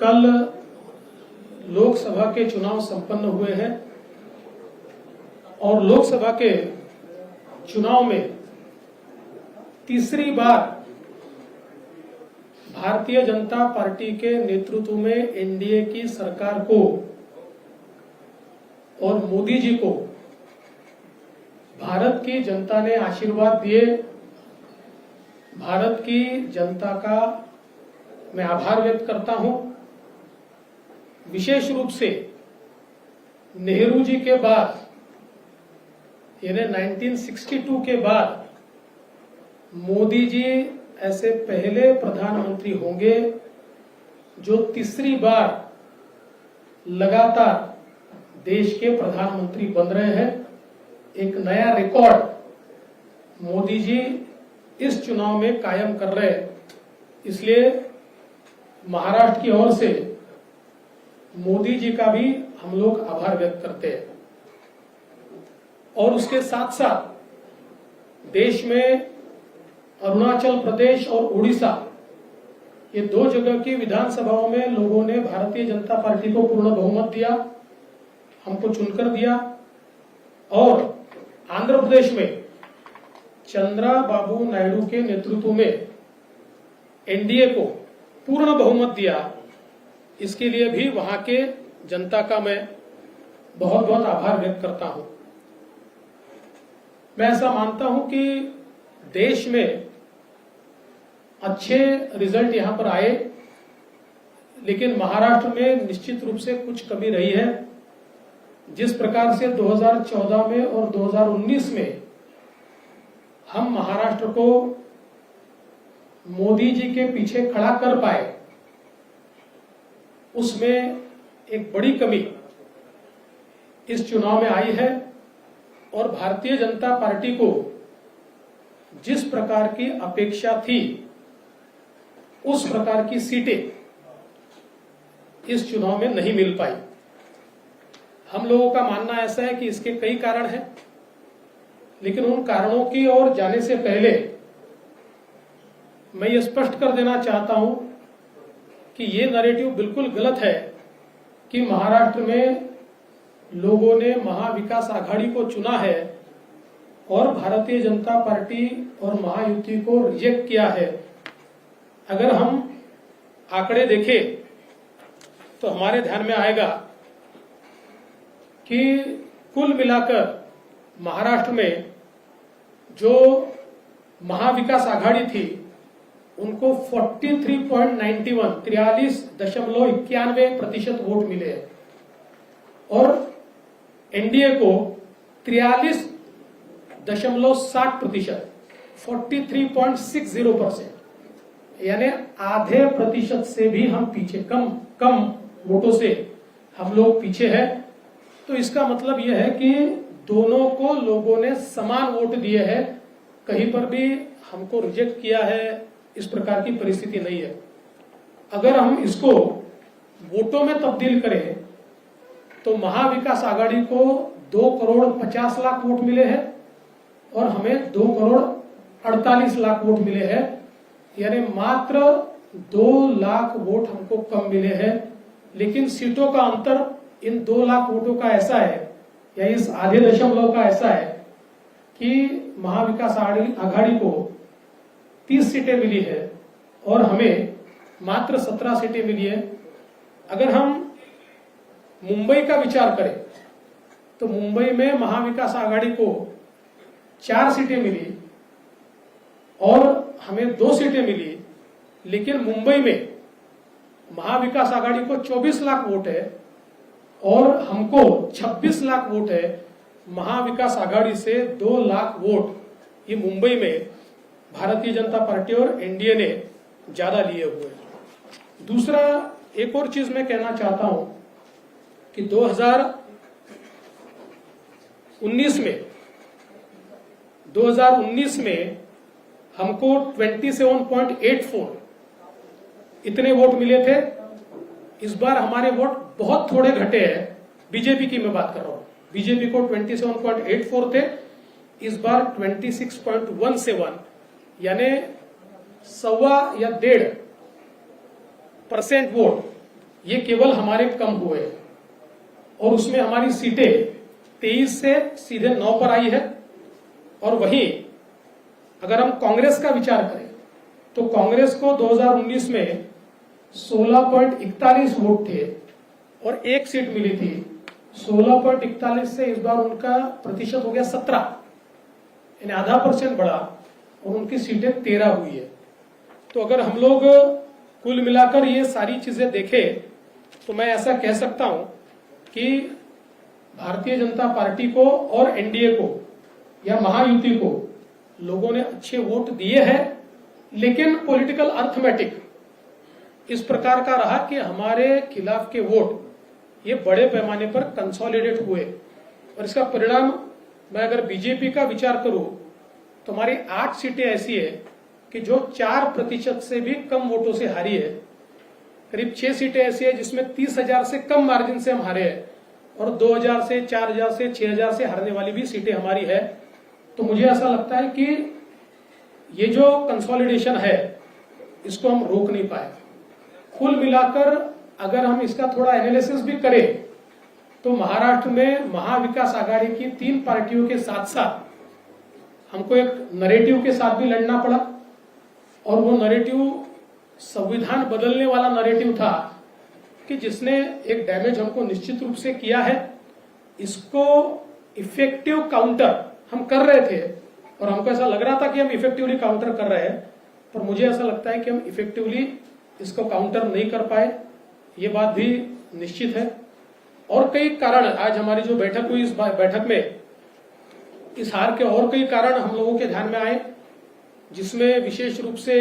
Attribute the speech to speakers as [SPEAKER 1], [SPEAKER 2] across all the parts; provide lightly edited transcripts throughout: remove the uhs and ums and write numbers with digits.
[SPEAKER 1] कल लोकसभा के चुनाव संपन्न हुए हैं और लोकसभा के चुनाव में तीसरी बार भारतीय जनता पार्टी के नेतृत्व में एनडीए की सरकार को और मोदी जी को भारत की जनता ने आशीर्वाद दिए। भारत की जनता का मैं आभार व्यक्त करता हूं। विशेष रूप से नेहरू जी के बाद यानी 1962 के बाद मोदी जी ऐसे पहले प्रधानमंत्री होंगे जो तीसरी बार लगातार देश के प्रधानमंत्री बन रहे हैं। एक नया रिकॉर्ड मोदी जी इस चुनाव में कायम कर रहे हैं। इसलिए महाराष्ट्र की ओर से मोदी जी का भी हम लोग आभार व्यक्त करते हैं। और उसके साथ साथ देश में अरुणाचल प्रदेश और उड़ीसा ये दो जगह की विधानसभाओं में लोगों ने भारतीय जनता पार्टी को पूर्ण बहुमत दिया, हमको चुनकर दिया। और आंध्र प्रदेश में चंद्रबाबू नायडू के नेतृत्व में एनडीए को पूर्ण बहुमत दिया। इसके लिए भी वहां के जनता का मैं बहुत बहुत आभार व्यक्त करता हूं। मैं ऐसा मानता हूं कि देश में अच्छे रिजल्ट यहां पर आए, लेकिन महाराष्ट्र में निश्चित रूप से कुछ कमी रही है। जिस प्रकार से 2014 में और 2019 में हम महाराष्ट्र को मोदी जी के पीछे खड़ा कर पाए, उसमें एक बड़ी कमी इस चुनाव में आई है। और भारतीय जनता पार्टी को जिस प्रकार की अपेक्षा थी उस प्रकार की सीटें इस चुनाव में नहीं मिल पाई। हम लोगों का मानना ऐसा है कि इसके कई कारण हैं, लेकिन उन कारणों की ओर जाने से पहले मैं ये स्पष्ट कर देना चाहता हूं कि ये नैरेटिव बिल्कुल गलत है कि महाराष्ट्र में लोगों ने महाविकास आघाड़ी को चुना है और भारतीय जनता पार्टी और महायुति को रिजेक्ट किया है। अगर हम आंकड़े देखें तो हमारे ध्यान में आएगा कि कुल मिलाकर महाराष्ट्र में जो महाविकास आघाड़ी थी उनको 43.91 वोट मिले हैं और एनडीए को 43.60% 43.60%, यानी आधे प्रतिशत से भी हम पीछे, कम वोटों से हम लोग पीछे हैं। तो इसका मतलब यह है कि दोनों को लोगों ने समान वोट दिए हैं, कहीं पर भी हमको रिजेक्ट किया है, इस प्रकार की परिस्थिति नहीं है। अगर हम इसको वोटों में तब्दील करें तो महाविकास आघाड़ी को 2,50,00,000 वोट मिले हैं और हमें 2,48,00,000 वोट मिले हैं, यानी मात्र 2 लाख वोट हमको कम मिले हैं। लेकिन सीटों का अंतर इन 2 लाख वोटों का ऐसा है, या इस आधे दशमलव का ऐसा है कि महाविकास आघाड़ी को 30 सीटें मिली है और हमें मात्र 17 सीटें मिली है। अगर हम मुंबई का विचार करें तो मुंबई में महाविकास आघाड़ी को 4 सीटें मिली और हमें 2 सीटें मिली, लेकिन मुंबई में महाविकास आघाड़ी को 24 लाख वोट है और हमको 26 लाख वोट है। महाविकास आघाड़ी से 2 लाख वोट ये मुंबई में भारतीय जनता पार्टी और एनडीए ने ज्यादा लिए हुए। दूसरा, एक और चीज मैं कहना चाहता हूं कि 2019 में हमको 27.84 इतने वोट मिले थे। इस बार हमारे वोट बहुत थोड़े घटे हैं। बीजेपी की मैं बात कर रहा हूं, बीजेपी को 27.84 थे, इस बार 26.17, यानी 1.25 या 1.5% वोट ये केवल हमारे कम हुए और उसमें हमारी सीटें 23 से सीधे 9 पर आई है। और वहीं अगर हम कांग्रेस का विचार करें तो कांग्रेस को 2019 में 16.41 वोट थे और एक सीट मिली थी। 16.41 से इस बार उनका प्रतिशत हो गया 17, यानी आधा % बढ़ा और उनकी सीटें 13 हुई है। तो अगर हम लोग कुल मिलाकर ये सारी चीजें देखें तो मैं ऐसा कह सकता हूं कि भारतीय जनता पार्टी को और एनडीए को या महायुति को लोगों ने अच्छे वोट दिए हैं, लेकिन पॉलिटिकल अर्थमेटिक इस प्रकार का रहा कि हमारे खिलाफ के वोट ये बड़े पैमाने पर कंसोलिडेट हुए। और इसका परिणाम मैं अगर बीजेपी का विचार करूं तो हमारी 8 सीटें ऐसी है कि जो 4% से भी कम वोटों से हारी है। करीब 6 सीटें ऐसी है जिसमें 30,000 से कम मार्जिन से हम हारे हैं और 2,000 से 4,000 से 6,000 से हारने वाली भी सीटें हमारी है। तो मुझे ऐसा लगता है कि ये जो कंसोलिडेशन है इसको हम रोक नहीं पाए। कुल मिलाकर अगर हम इसका थोड़ा एनालिसिस भी करें तो महाराष्ट्र में महाविकास आघाड़ी की 3 पार्टियों के साथ साथ हमको एक नरेटिव के साथ भी लड़ना पड़ा और वो नरेटिव संविधान बदलने वाला नरेटिव था कि जिसने एक डैमेज हमको निश्चित रूप से किया है। इसको इफेक्टिव काउंटर हम कर रहे थे और हमको ऐसा लग रहा था कि हम इफेक्टिवली काउंटर कर रहे हैं, पर मुझे ऐसा लगता है कि हम इफेक्टिवली इसको काउंटर नहीं कर पाए, ये बात भी निश्चित है। और कई कारण आज हमारी जो बैठक हुई इस बैठक में इस हार के और कई कारण हम लोगों के ध्यान में आए, जिसमें विशेष रूप से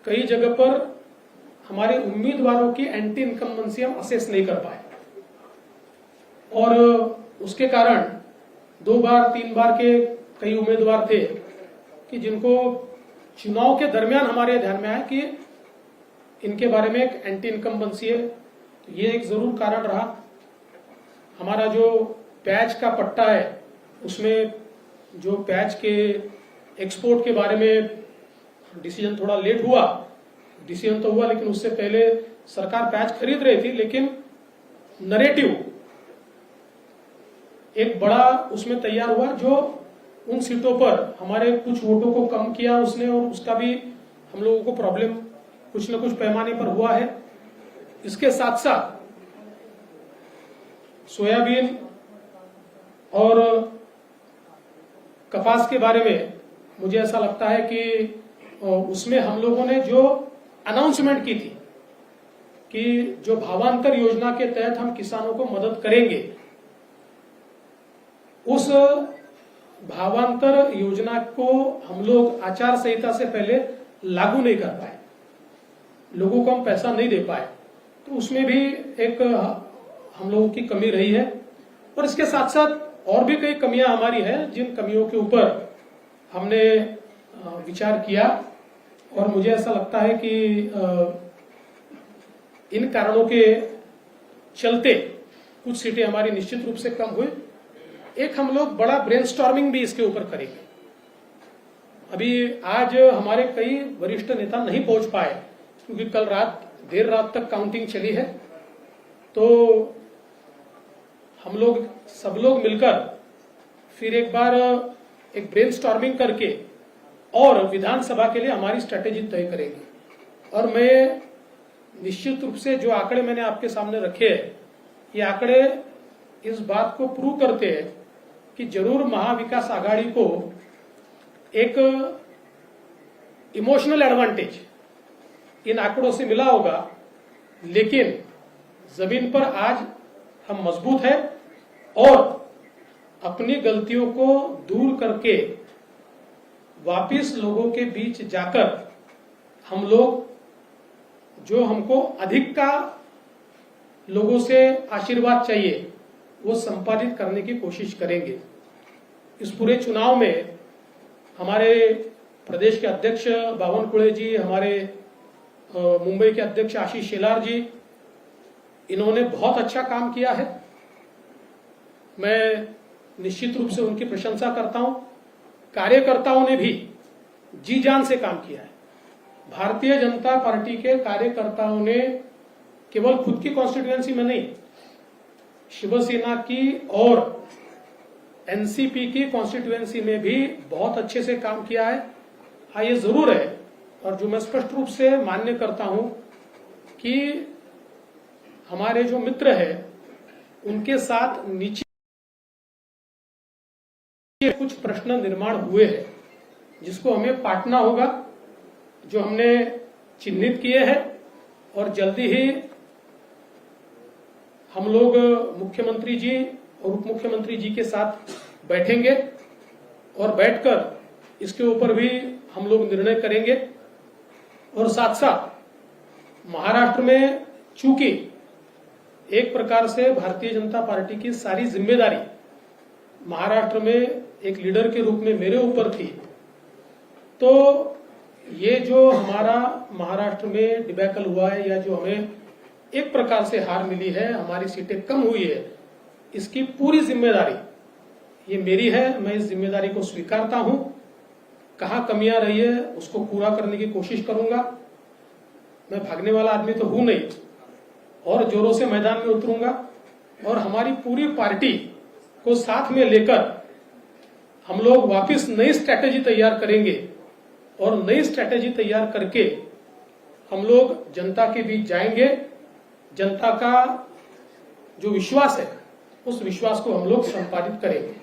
[SPEAKER 1] कई जगह पर हमारे उम्मीदवारों की एंटी इनकम्बेंसी हम असेस नहीं कर पाए और उसके कारण 2 बार 3 बार के कई उम्मीदवार थे कि जिनको चुनाव के दरमियान हमारे ध्यान में आया कि इनके बारे में एक एंटी इनकम्बेंसी है। तो ये एक जरूर कारण रहा। हमारा जो पैच का पट्टा है उसमें जो पैच के एक्सपोर्ट के बारे में डिसीजन थोड़ा लेट हुआ, डिसीजन तो हुआ लेकिन उससे पहले सरकार पैच खरीद रही थी, लेकिन नरेटिव एक बड़ा उसमें तैयार हुआ जो उन सीटों पर हमारे कुछ वोटों को कम किया उसने और उसका भी हम लोगों को प्रॉब्लम कुछ न कुछ पैमाने पर हुआ है। इसके साथ साथ सोयाबीन और कपास के बारे में मुझे ऐसा लगता है कि उसमें हम लोगों ने जो अनाउंसमेंट की थी कि जो भावांतर योजना के तहत हम किसानों को मदद करेंगे, उस भावांतर योजना को हम लोग आचार संहिता से पहले लागू नहीं कर पाए, लोगों को हम पैसा नहीं दे पाए। तो उसमें भी एक हम लोगों की कमी रही है। और इसके साथ साथ और भी कई कमियां हमारी हैं जिन कमियों के ऊपर हमने विचार किया और मुझे ऐसा लगता है कि इन कारणों के चलते कुछ सीटें हमारी निश्चित रूप से कम हुई। एक हम लोग बड़ा ब्रेनस्टॉर्मिंग भी इसके ऊपर करेंगे। अभी आज हमारे कई वरिष्ठ नेता नहीं पहुंच पाए क्योंकि कल देर रात तक काउंटिंग चली है। तो हम लोग सब लोग मिलकर फिर एक बार एक ब्रेनस्टॉर्मिंग करके और विधानसभा के लिए हमारी स्ट्रेटेजी तय करेंगे। और मैं निश्चित रूप से जो आंकड़े मैंने आपके सामने रखे हैं, ये आंकड़े इस बात को प्रूव करते हैं कि जरूर महाविकास आघाड़ी को एक इमोशनल एडवांटेज इन आंकड़ों से मिला होगा, लेकिन जमीन पर आज हम मजबूत हैं और अपनी गलतियों को दूर करके वापिस लोगों के बीच जाकर हम लोग जो हमको अधिक का लोगों से आशीर्वाद चाहिए वो संपादित करने की कोशिश करेंगे। इस पूरे चुनाव में हमारे प्रदेश के अध्यक्ष बावनकुळे जी, हमारे मुंबई के अध्यक्ष आशीष शेलार जी, इन्होंने बहुत अच्छा काम किया है। मैं निश्चित रूप से उनकी प्रशंसा करता हूं। कार्यकर्ताओं ने भी जी जान से काम किया है। भारतीय जनता पार्टी के कार्यकर्ताओं ने केवल खुद की कॉन्स्टिट्यूएंसी में नहीं, शिवसेना की और एनसीपी की कॉन्स्टिट्यूएंसी में भी बहुत अच्छे से काम किया है। हाँ, ये जरूर है, और जो मैं स्पष्ट रूप से मान्य करता हूं कि हमारे जो मित्र हैं उनके साथ नीचे कुछ प्रश्न निर्माण हुए हैं जिसको हमें पाटना होगा, जो हमने चिन्हित किए हैं, और जल्दी ही हम लोग मुख्यमंत्री जी और उप मुख्यमंत्री जी के साथ बैठेंगे और बैठकर इसके ऊपर भी हम लोग निर्णय करेंगे। और साथ साथ महाराष्ट्र में चूंकि एक प्रकार से भारतीय जनता पार्टी की सारी जिम्मेदारी महाराष्ट्र में एक लीडर के रूप में मेरे ऊपर थी, तो ये जो हमारा महाराष्ट्र में डिबैकल हुआ है या जो हमें एक प्रकार से हार मिली है, हमारी सीटें कम हुई है, इसकी पूरी जिम्मेदारी ये मेरी है। मैं इस जिम्मेदारी को स्वीकारता हूं। कहां कमियां रही है उसको पूरा करने की कोशिश करूंगा। मैं भागने वाला आदमी तो हूं नहीं, और जोरों से मैदान में उतरूंगा और हमारी पूरी पार्टी को साथ में लेकर हम लोग वापस नई स्ट्रैटेजी तैयार करेंगे, और नई स्ट्रैटेजी तैयार करके हम लोग जनता के बीच जाएंगे। जनता का जो विश्वास है उस विश्वास को हम लोग संपादित करेंगे।